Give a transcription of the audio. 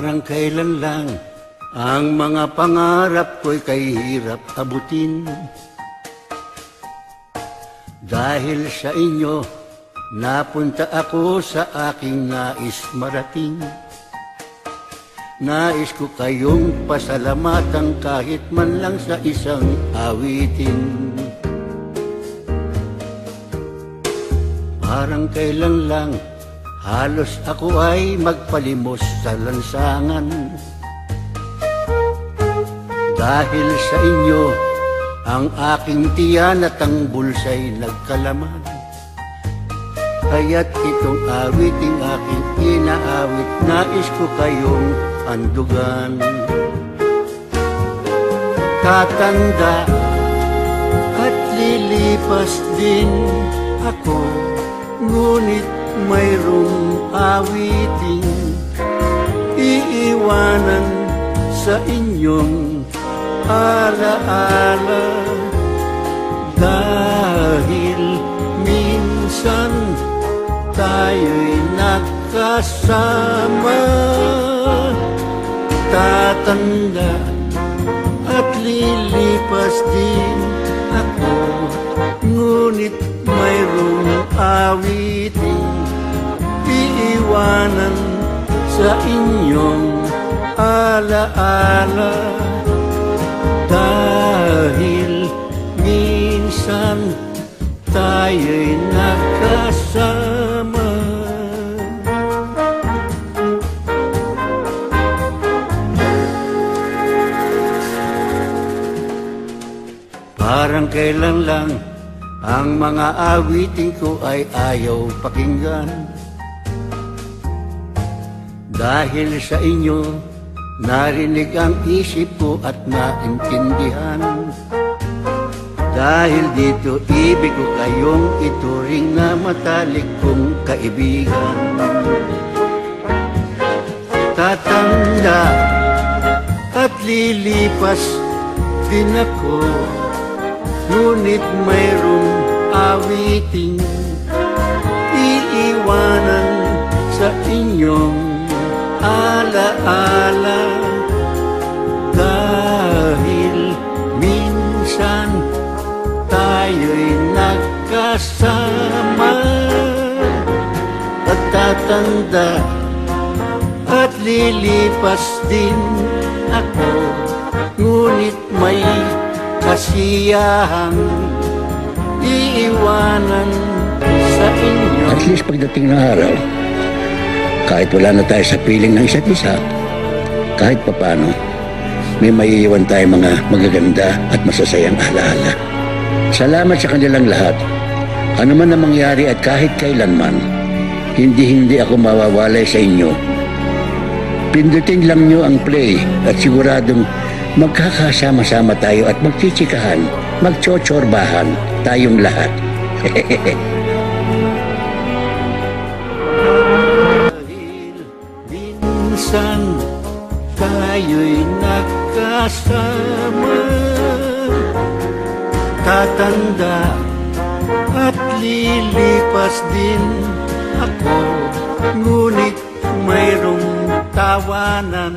Parang kailan lang ang mga pangarap ko'y kahirap abutin. Dahil sa inyo, napunta ako sa aking nais marating. Nais ko kayong pasalamatan kahit man lang sa isang awitin. Parang kailan lang, halos ako ay magpalimos sa lansangan. Dahil sa inyo, ang aking tiyan at ang bulsa'y nagkalaman. Kaya't itong awiting aking inaawit, nais ko kayong andugan. Tatanda at lilipas din ako, ngunit mayroong awiting iiwanan sa inyong alaala. Dahil minsan tayo'y nagkasama. Tatanda at lilipas din ako, ngunit mayroong awiting iiwanan sa inyong alaala. Dahil minsan tayo'y nagkasama. Parang kailan lang ang mga awiting ko ay ayaw pakinggan. Dahil sa inyo, narinig ang isip ko at naintindihan. Dahil dito, ibig ko kayong ituring na matalik kong kaibigan. Tatanda at lilipas din ako, ngunit mayroong awiting iiwanan sa inyong alaala. Dahil minsan tayo'y nagkasama. At tatanda at lilipas din ako, ngunit may kasiyahang iiwanan sa inyo. At least pagdating ng araw, kahit wala na tayo sa piling ng isa't isa, kahit papano, may maiiwan tayo mga magaganda at masasayang alaala. Salamat sa kanilang lahat. Ano man ang mangyari at kahit kailanman, hindi ako mawawalay sa inyo. Pindutin lang nyo ang play at siguradong magkakasama-sama tayo at magchichikahan, magchotsorbahan tayong lahat. Minsan tayo'y nagkasama. Tatanda at lilipas din ako, ngunit mayroong tawanan